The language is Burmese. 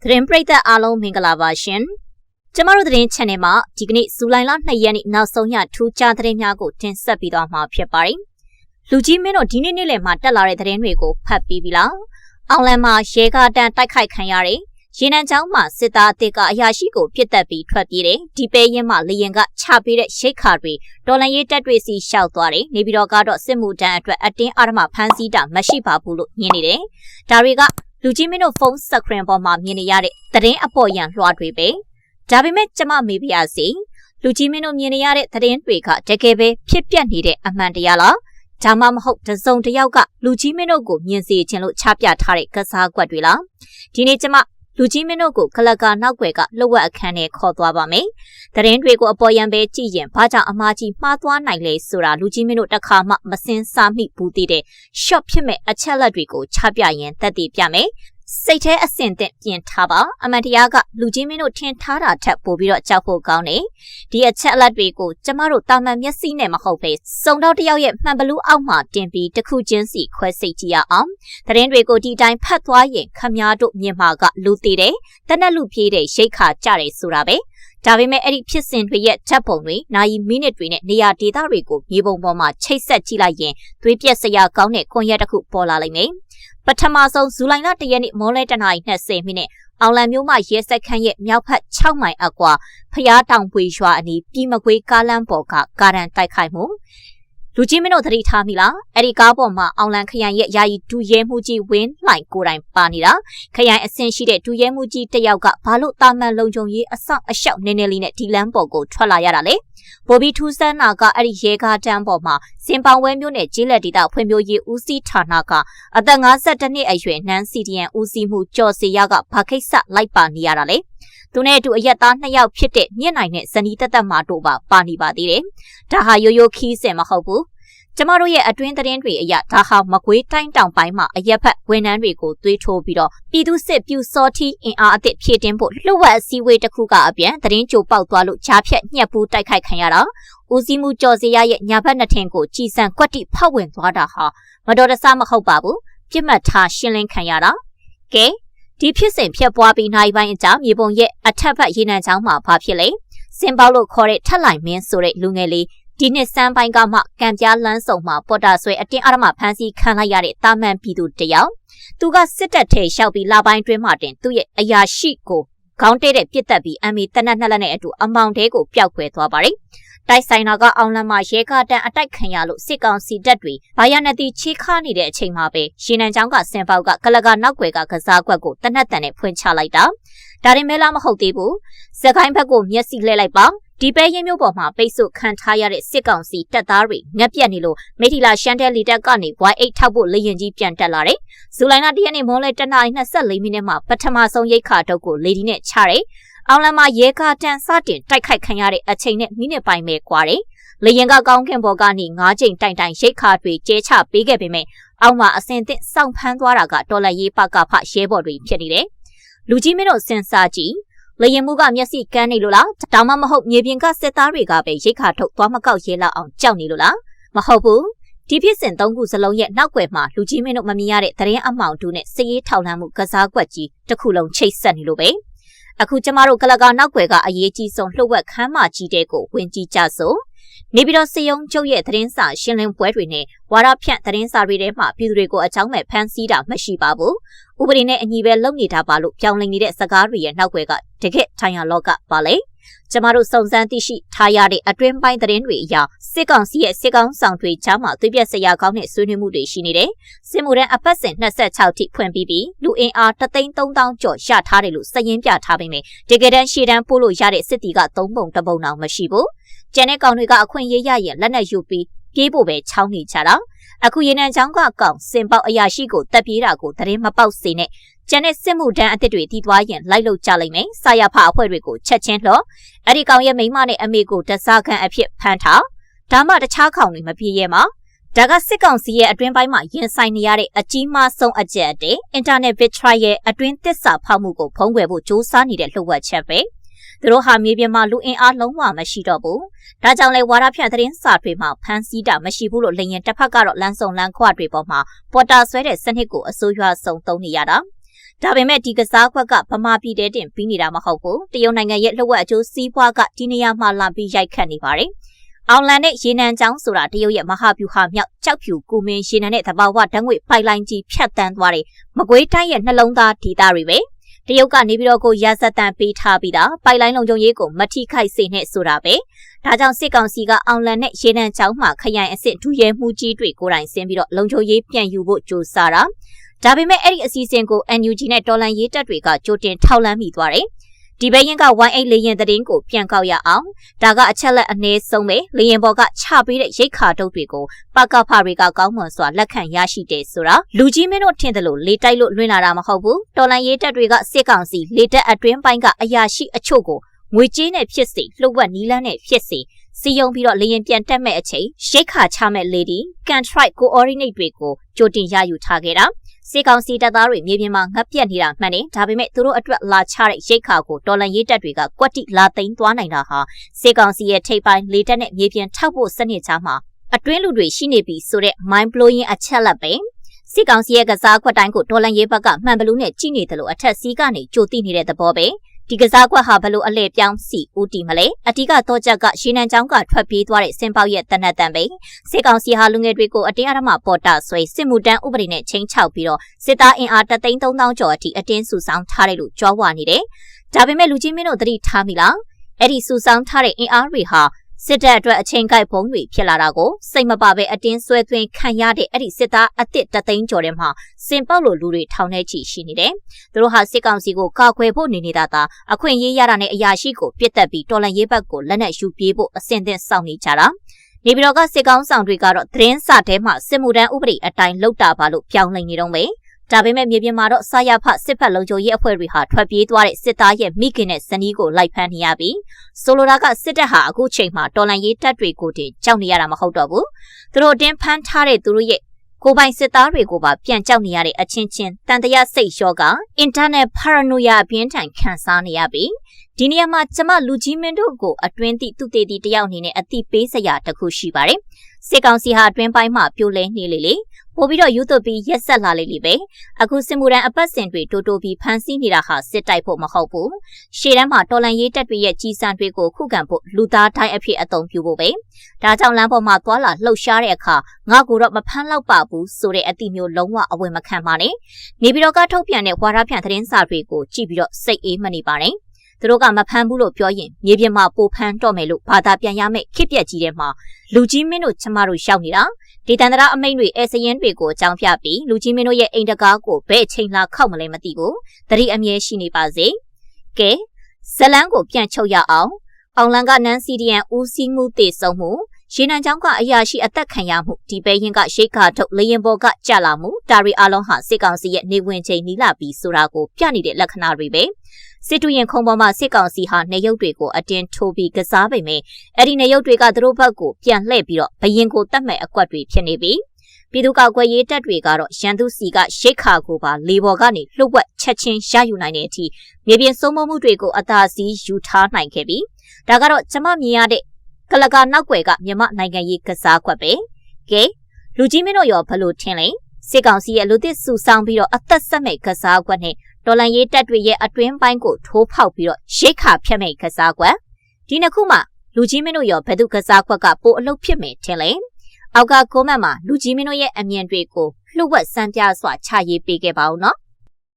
သတင်းပရိသတ်အားလုံးမင်္ဂလာပါရှင်။ကျမတို့သတင်း channel မှာဒီကနေ့ဇူလိုင်လ2ရက်နေ့နောက်ဆုံးရထူးခြားသတင်းများကိုတင်ဆက်ပေးသွားမှာဖြစ်ပါတယ်။လူကြီးမင်းတို့ဒီနေ့နေ့လယ်မှာတက်လာတဲ့သတင်းတွေကိုဖတ်ပြီးပြီလား။အောင်လန်မှာရဲကားတန်းတိုက်ခိုက်ခံရတဲ့ရေနံချောင်းမှာစစ်သားအသစ်ကအရာရှိကိုပြစ်တက်ပြီးထွက်ပြေးတယ်။ဒီပဲရင်မှာလေရင်ကချပေးတဲ့ရိတ်ခါတွေဒေါ်လန်ရေးတက်တွေစီရှောက်သွားတယ်။နေပြည်တော်ကတော့စစ်မှုတန်းအတွက်အတင်းအဓမ္မဖမ်းဆီးတာမရှိပါဘူးလို့ညင်းနေတယ်။ဒါတွေကလူကြီးမင်းတို့ဖုန်းစခရင်ပေါ်မှာမြင်နေရတဲ့သတင်းအပေါ်ရန်လွှာတွေပဲဒါပေမဲ့ကျမမေးပြရစီလူကြီးမင်းတို့မြင်နေရတဲ့သတင်းတွေကတကယ်ပဲဖြစ်ပျက်နေတဲ့အမှန်တရားလားဒါမှမဟုတ်တစုံတစ်ယောက်ကလူကြီးမင်းတို့ကိုမြင်စေခြင်းလို့ချပြထားတဲ့ကစားကွက်တွေလားဒီနေ့ကျမလူကြီးမင်းတို့ကိုကလကာနောက်ွယ်ကလှုပ်ဝက်အခန်းနဲ့ခေါ်သွားပါမယ်သတင်းတွေကိုအပေါ်ရန်ပဲကြည့်ရင်ဘာကြောင့်အမားကြီးမှားသွားနိုင်လဲဆိုတာလူကြီးမင်းတို့တစ်ခါမှမစင်စားမိဘူးသေးတဲ့ short ဖြစ်မဲ့အချက်လက်တွေကိုချပြရင်သက်သေပြမယ်စိတ်แท้အစင်သင့်ပြင်ထားပါအမှန်တရားကလူကြီးမင်းတို့ထင်ထားတာထက်ပိုပြီးတော့ကြောက်ဖို့ကောင်းတယ်ဒီအချက်အလက်တွေကိုကျမတို့တာမန်မျက်စိနဲ့မဟုတ်ပဲစုံတော့တယောက်ရဲ့မှန်ဘလူးအောက်မှာတင်ပြီးတစ်ခုချင်းစီခွဲစိတ်ကြည့်ရအောင်သတင်းတွေကိုဒီတိုင်းဖတ်သွားရင်ခမားတို့မြင်မှာကလူသေးတယ်တနက်လူပြေးတဲ့ရိတ်ခါကြတယ်ဆိုတာပဲဒါပေမဲ့အဲ့ဒီဖြစ်စဉ်တွေရဲ့ဓာတ်ပုံတွေနာရီမိနစ်တွေနဲ့နေရာဒေသတွေကိုမြေပုံပေါ်မှာချိတ်ဆက်ကြည့်လိုက်ရင်သွေးပြက်စရာကောင်းတဲ့ကွန်ရက်တစ်ခုပေါ်လာလိမ့်မယ်ပထမဆုံးဇူလိုင်လ1ရက်နေ့မော်လဲတနာရီ20မိနစ်အောင်လံမျိုးမှရဲစက်ခန်းရဲ့မြောက်ဖက်6မိုင်အကွာဖျားတောင်ပွေရွာအနီးပြည်မကွေးကားလမ်းပေါ်ကကားရန်တိုက်ခိုက်မှုလူကြီးမင်းတို့သတိထားမိလားအဲ့ဒီကားပေါ်မှာအောင်လံခရိုင်ရဲ့ယာယီဒူရဲမှုကြီးဝင်းလှိုင်ကိုယ်တိုင်ပါနေတာခရိုင်အဆင့်ရှိတဲ့ဒူရဲမှုကြီးတယောက်ကဘာလို့တာမန်လုံခြုံရေးအဆောင်အလျှောက်နေနေလေးနဲ့ဒီလမ်းပေါ်ကိုထွက်လာရတာလဲဘိုဘီထူးဆန်းနာကအဲ့ဒီရဲကားတန်းပေါ်မှာစင်ပောင်ဝဲမျိုးနဲ့ကျေးလက်ဒေသဖွံ့ဖြိုးရေးဦးစီးဌာနကအသက်52နှစ်အရွယ်နန်းစီဒီယန်ဦးစီးမှုကျော်စီရကဘာခိစ္စလိုက်ပါနေရတာလဲသူနဲ့အတူအရက်သား2ယောက်ဖြစ်တဲ့မြင့်နိုင်နဲ့ဇနီးတက်တက်မာတို့ပါနေပါသေးတယ်။ဒါဟာရိုးရိုးခီးစင်မဟုတ်ဘူး။ကျမတို့ရဲ့အတွင်းသတင်းတွေအရဒါဟာမကွေးတိုင်းတောင်ပိုင်းမှာအရက်ဖက်ဝန်ထမ်းတွေကိုသွေးထိုးပြီးတော့ပြည်သူစစ်ပြူစော်ထီအင်အားအသစ်ဖြည့်တင်းဖို့လှုပ်ဝက်အစည်းအဝေးတစ်ခုကအပြန်သတင်းကြိုပေါက်သွားလို့ကြားဖြတ်ညှက်ပူးတိုက်ခိုက်ခံရတာဦးစီးမှုကျော်စီရရဲ့ညာဘက်နှစ်ထင်ကိုကြည်စံကွက်တိဖောက်ဝင်သွားတာဟာမတော်တဆမဟုတ်ပါဘူး။ပြစ်မှတ်ထားရှင်းလင်းခံရတာ။ကဲဒီဖြစ်စဉ်ဖြစ်ပွားပြီးနိုင်ပိုင်းအကြာမြေပုံရဲ့အထက်ဘက်ရေနံချောင်းမှာဘာဖြစ်လဲစင်ပေါလို့ခေါ်တဲ့ထက်လိုက်မင်းဆိုတဲ့လူငယ်လေးဒီနှစ်စမ်းပိုင်းကမှကံပြားလန်းစုံမှာပေါ်တာဆွဲအတင်းအဓမ္မဖမ်းဆီးခံလိုက်ရတဲ့တာမန်ပြည်သူတယောက်သူကစစ်တပ်ထဲရောက်ပြီးလာပိုင်းတွင်းမှတင်သူ့ရဲ့အရာရှိကိုခေါင်းတဲတဲ့ပြစ်တက်ပြီးအမေတနက်နှစ်လက်နဲ့အတူအမောင်တဲကိုပျောက်ကွယ်သွားပါတယ်တိုက်ဆိုင်တာကအောင်လမ်းမှာရဲကားတန်းအတိုက်ခံရလို့စစ်ကောင်စီတပ်တွေဘာရနတိချီးခါနေတဲ့အချိန်မှာပဲရေနံချောင်းကစင်ပေါက်ကကလကနောက်ွယ်ကကစားကွက်ကိုတနက်တန်နဲ့ဖွင့်ချလိုက်တာဒါရင်မဲလားမဟုတ်သေးဘူးစကိုင်းဘက်ကိုမျက်စိလှည့်လိုက်ပါဒီပဲရင်မျိုးပေါ်မှာပိတ်ဆို့ခံထားရတဲ့စစ်ကောင်စီတပ်သားတွေငက်ပြက်နေလို့မိထီလာရှမ်းတဲလီတက်ကနေ Y8 ထောက်ဖို့လေရင်ကြီးပြန်တက်လာတယ်ဇူလိုင်လ1ရက်နေ့မော်လဲတနာရီ24မိနစ်မှာပထမဆုံးရိတ်ခါတုပ်ကိုလေဒီနဲ့ချတယ်အောင်လမ်းမှာရဲကားတန်းစတင်တိုက်ခိုက်ခံရတဲ့အချိန်နဲ့မိနစ်ပိုင်းပဲကွာတယ်။လေရင်ကကောင်းခင်ပေါ်ကနေ9ချိန်တိုင်ရိတ်ခါတွေကျဲချပေးခဲ့ပေမဲ့အောက်မှာအစင်သင့်စောင့်ဖမ်းသွားတာကတော်လက်ရေးပကဖရဲဘော်တွေဖြစ်နေတယ်။လူကြီးမင်းတို့စင်စားကြည့်လေရင်မှုကမျက်စိကန်းနေလို့လားဒါမှမဟုတ်မြေပြင်ကစစ်သားတွေကပဲရိတ်ခါထုတ်သွားမကောက်ရဲလောက်အောင်ကြောက်နေလို့လားမဟုတ်ဘူးဒီဖြစ်စဉ်3ခုစလုံးရဲ့နောက်ွယ်မှာလူကြီးမင်းတို့မမြင်ရတဲ့သတင်းအမှောင်တူနဲ့စည်ရေးထောက်လှမ်းမှုကစားကွက်ကြီးတစ်ခုလုံးချိတ်ဆက်နေလို့ပဲအခုကျမတို့ကလကာနောက်ွယ်ကအရေးကြီးဆုံးလှုပ်ဝက်ခမ်းမကြီးတဲ့ကိုဝင်ကြည့်ကြစို့နေပြီးတော့စယုံကျုပ်ရဲ့သတင်းစာရှင်းလင်းပွဲတွေနဲ့ဝါရဖြန့်သတင်းစာတွေထဲမှာပြည်သူတွေကိုအကြောင်းမဲ့ဖမ်းဆီးတာမရှိပါဘူးဥပဒေနဲ့အညီပဲလုပ်နေတာပါလို့ပြောင်းလဲနေတဲ့စကားတွေရဲ့နောက်ွယ်ကတကယ့်ထိုင်ရလောကပါလေကျမတို့စုံစမ်းသိရှိထားရတဲ့အတွင်းပိုင်းသတင်းတွေအရစစ်ကောင်စီရဲ့စစ်ကောင်းဆောင်တွေကြားမှာသွေးပြက်စရာကောင်းတဲ့ဆွေးနွေးမှုတွေရှိနေတယ်စစ်မှုထမ်းအပတ်စဉ်26ထိဖွင့်ပြီးလူအင်အား3,300,000ကျော်ရထားတယ်လို့စည်ရင်းပြထားပေမဲ့တကယ်တမ်းရှေ့တန်းပို့လို့ရတဲ့စစ်တီက3ပုံ1ပုံတောင်မရှိဘူးကျန်တဲ့ကောင်တွေကအခွင့်အရေးရရင်လက်နဲ့ယူပြီးပြေးဖို့ပဲချောင်းနေကြတာအခုရေနံချောင်းကကောင်စင်ပေါက်အရာရှိကိုတက်ပြေးတာကိုသတင်းမပေါက်စေနဲ့ကျန်တဲ့စစ်မှုထမ်းအသစ်တွေတီးသွားရင်လိုက်လို့ကြလိမ့်မယ်စာရဖအဖွဲ့တွေကိုချက်ချင်းလှော်အဲ့ဒီကောင်ရဲ့မိန်းမနဲ့အမေကိုတစားခံအဖြစ်ဖမ်းထားဒါမှတခြားကောင်တွေမပြေးရဲမှာဒါကစစ်ကောင်စီရဲ့အတွင်းပိုင်းမှာရင်ဆိုင်နေရတဲ့အကြီးမားဆုံးအကျက်တဲ့အင်တာနက်ဗစ်ထရိုက်ရဲ့အတွင်းသစ္စာဖောက်မှုကိုဖုံးကွယ်ဖို့စ조사နေတဲ့လှုပ်ဝက်ချက်ပဲသူတို့ဟာမြေပြင်မှာလူအင်အားလုံးဝမရှိတော့ဘူး။ဒါကြောင့်လဲဝါရဖြန့်သတင်းစာတွေမှာဖမ်းဆီးတာမရှိဘူးလို့လင်ရင်တစ်ဖက်ကတော့လမ်းစုံလမ်းခွတွေပေါ်မှာပေါ်တာဆွဲတဲ့စနစ်ကိုအစိုးရဆုံးသုံးနေရတာ။ ဒါပေမဲ့ဒီကစားကွက်ကဗမာပြည်တဲတင်ပြီးနေတာမဟုတ်ဘူးတရုတ်နိုင်ငံရဲ့လှုပ်ဝက်အကျိုးစီးပွားကဒီနေရာမှာလာပြီးရိုက်ခတ်နေပါတယ်အောင်လန်နဲ့ရေနံချောင်းဆိုတာတရုတ်ရဲ့မဟာဗျူဟာမြောက်ကြောက်ဖြူကူမင်းရေနံနဲ့သဘာဝဓာတ်ငွေ့ပိုက်လိုင်းကြီးဖြတ်တန်းသွားတယ်မကွေးတိုင်းရဲ့နှလုံးသားဒေသတွေပဲတရုတ်ကနေပြီးတော့ကိုရာဇသံပေးထားပြီးတာပိုက်လိုင်းလုံခြုံရေးကိုမထိခိုက်စေနဲ့ဆိုတာပဲဒါကြောင့်စစ်ကောင်စီကအောင်လန်နဲ့ရေနံချောင်းမှာခရိုင်အစ်စ်ဒူရဲမှုကြီးတွေကိုယ်တိုင်ဆင်းပြီးတော့လုံခြုံရေးပြန်ယူဖို့ကြိုးစားတာဒါပေမဲ့အဲ့ဒီအစီအစဉ်ကို NUG နဲ့တော်လန်ရေးတပ်တွေကကြိုတင်ထောက်လှမ်းမိသွားတယ်ဒီဘက်ရင်က Y8 လေရင်သတင်းကိုပြန်ကောက်ရအောင်ဒါကအချက်လက်အနည်းဆုံးပဲလေရင်ပေါ်ကချပေးတဲ့ရိတ်ခါတုပ်တွေကိုပကဖတွေကကောင်းမွန်စွာလက်ခံရရှိတယ်ဆိုတာလူကြီးမင်းတို့ထင်တယ်လို့လေတိုက်လို့လွှင့်လာတာမဟုတ်ဘူးတော်လန်ရေးတပ်တွေကစစ်ကောင်စီလေတပ်အတွင်းပိုင်းကအရာရှိအချို့ကိုငွေကြေးနဲ့ဖြစ်စေလှုပ်ဝက်နီးလန်းနဲ့ဖြစ်စေစီယုံပြီးတော့လေရင်ပြန်တက်မဲ့အချိန်ရိတ်ခါချမဲ့ lady contrite coordinate တွေကိုကြိုတင်ရယူထားခဲ့တာစစ်ကောင်စီတပ်သားတွေမြေပြင်မှာငတ်ပြတ်နေတာမှန်တယ်ဒါပေမဲ့သူတို့အတွက်လာချတဲ့ရိတ်ခါကိုတော်လန်ရေးတပ်တွေကကွက်တိလာသိမ်းသွားနိုင်တာဟာစစ်ကောင်စီရဲ့ထိပ်ပိုင်းလေတပ်နဲ့မြေပြင်ထောက်ဖို့စနစ်ချမှာအတွင်းလူတွေရှိနေပြီဆိုတဲ့ mind blowing အချက်လက်ပဲစစ်ကောင်စီရဲ့ကစားခွက်တိုင်းကိုတော်လန်ရေးဘက်ကမှန်ဘလူးနဲ့ကြည့်နေတယ်လို့အထက်စီးကနေကြိုသိနေတဲ့သဘောပဲဒီကစားကွက်ဟာဘလို့အလဲပြောင်းစီဦးတီမလဲအတိကတော့ချက်ကရေနံချောင်းကထွက်ပြေးသွားတဲ့စင်ပေါက်ရဲ့တနတ်တန်ပဲစစ်ကောင်စီဟာလူငယ်တွေကိုအတင်းအဓမ္မပေါ်တာဆွဲစစ်မှုတန်းဥပဒေနဲ့ချင်းချောက်ပြီးတော့စစ်သားအင်အား3,300ကျော်အထိအတင်းစုဆောင်းထားတယ်လို့ကြွားဝါနေတယ်ဒါပေမဲ့လူကြီးမင်းတို့သတိထားမိလားအဲ့ဒီစုဆောင်းထားတဲ့အင်အားတွေဟာစစ်တပ်အတွက်အချိန်ကိုက်ဘုံတွေဖြစ်လာတာကိုစိတ်မပါပဲအတင်းဆွဲသွင်းခံရတဲ့အဲ့ဒီစစ်သားအသစ်3,000,000ကျော်ထဲမှာစင်ပေါက်လိုလူတွေထောင်ထဲချီရှိနေတယ်။သူတို့ဟာစစ်ကောင်စီကိုကာကွယ်ဖို့နေနေတာသာအခွင့်အရေးရတာနဲ့အရာရှိကိုပြစ်တက်ပြီးတော်လန်ရေးဘက်ကိုလက်နက်ယူပြေးဖို့အဆင်သင့်စောင့်နေကြတာ။နေပြည်တော်ကစစ်ကောင်ဆောင်တွေကတော့သတင်းစာထဲမှာစစ်မှုထမ်းဥပဒေအတိုင်းလုပ်တာပါလို့ပြောင်းလဲနေတော့မယ်။ဒါပေမဲ့မြေပြင်မှာတော့ဆာရဖစစ်ဖက်လုံခြုံရေးအဖွဲ့တွေဟာထွက်ပြေးသွားတဲ့စစ်သားရဲ့မိခင်နဲ့ဇနီးကိုလိုက်ဖမ်းနေရပြီးဆိုလိုတာကစစ်တပ်ဟာအခုချိန်မှာတော်လန်ရေးတပ်တွေကိုတင်ကြောက်နေရတာမဟုတ်တော့ဘူးသူတို့တင်ဖမ်းထားတဲ့သူတို့ရဲ့ကိုပိုင်စစ်သားတွေကိုပါပြန်ကြောက်နေရတဲ့အချင်းချင်းတန်တရားစိတ်ရောက internet paranoia အပြင်းထန်ခံစားနေရပြီးဒီနေရာမှာကျမလူကြီးမင်းတို့ကိုအတွင်းသည့်သူတေတီတယောက်အနေနဲ့အတိပေးစရာတစ်ခုရှိပါတယ်စစ်ကောင်စီဟာအတွင်းပိုင်းမှာပြိုလဲနေလေပို့ပြီးတော့ယူသွပြီးရက်ဆက်လာလေပဲအခုစစ်မှုရန်အပတ်စဉ်တွေတိုးပြီးဖမ်းဆီးနေတာဟာစစ်တိုက်ဖို့မဟုတ်ဘူးရှေ့တန်းမှာတော်လန်ရေးတပ်တွေရဲ့ကြီးစံတွေကိုခုခံဖို့လူသားတိုင်းအဖြစ်အသုံးပြုဖို့ပဲဒါကြောင့်လမ်းပေါ်မှာသွားလာလှုပ်ရှားတဲ့အခါငါ့ကိုတော့မဖမ်းလောက်ပါဘူးဆိုတဲ့အသည့်မျိုးလုံးဝအဝယ်မခံပါနဲ့နေပြီးတော့ကထုတ်ပြန်တဲ့ဝါဒဖြန့်သတင်းစာတွေကိုကြည့်ပြီးတော့စိတ်အေးမနေပါနဲ့သူတို့ကမဖမ်းဘူးလို့ပြောရင်မြေပြင်မှာပိုဖမ်းတော့မယ်လို့ဘာသာပြန်ရမယ်ခစ်ပြက်ကြီးတဲ့မှာလူကြီးမင်းတို့ကျမတို့ရှောက်နေတာဒေသန္တရအမိန့်တွေအဲစရင်တွေကိုအကြောင်းပြပြီးလူကြီးမင်းတို့ရဲ့အိမ်တကားကိုဘဲ့အချိန်လာခောက်မလဲမသိဘူးတတိအမြဲရှိနေပါစေကဲဇလန်းကိုပြန်ချုပ်ရအောင်အောင်လန်ကနန်းစီဒီယန်ဦးစီးမှုတည်ဆုံမှုရေနံချောင်းကအရာရှိအသက်ခံရမှုဒီပဲရင်ကရိတ်ခါထုတ်လေရင်ပေါ်ကကြလာမှုဒါရီအလုံးဟာစစ်ကောင်စီရဲ့နေဝင်ချိန်နီးလာပြီးဆိုတာကိုပြနေတဲ့လက္ခဏာတွေပဲစစ်တူရင်ခုံပေါ်မှာစစ်ကောင်စီဟာနေရုပ်တွေကိုအတင်းထိုးပြီးကစားပေမဲ့အဲ့ဒီနေရုပ်တွေကသူတို့ဘက်ကိုပြန်လှည့်ပြီးတော့ဘရင်ကိုတတ်မဲ့အကွက်တွေဖြစ်နေပြီးပြည်သူ့ကောက်ကွယ်ရေးတပ်တွေကတော့ရန်သူစီကရိတ်ခါကိုပါလေပေါ်ကနေလှုပ်ဝက်ချက်ချင်းရယူနိုင်တဲ့အထိမြေပြင်စိုးမိုးမှုတွေကိုအသာစီးယူထားနိုင်ခဲ့ပြီးဒါကတော့ကျမမြင်ရတဲ့ကလကာနောက်ွယ်ကမြမနိုင်ငံရေးကစားကွက်ပဲကဲလူကြီးမင်းတို့ရောဘလို့ထင်လဲစစ်ကောင်စီရဲ့လူသစ်စုဆောင်ပြီးတော့အသက်ဆက်မဲ့ကစားကွက်နဲ့တော်လန်ရေးတပ်တွေရဲ့အတွင်းပိုင်းကိုထိုးဖောက်ပြီးတော့ရိတ်ခါဖြတ်မဲ့ကစားကွက်ဒီနှစ်ခုမှာလူကြီးမင်းတို့ရောဘယ်သူကစားကွက်ကပိုအလုပ်ဖြစ်မယ်ထင်လဲအောက်ကကွန်မန့်မှာလူကြီးမင်းတို့ရဲ့အမြင်တွေကိုလှုပ်ဝက်စမ်းပြစွာချရေးပေးခဲ့ပါဦးနော်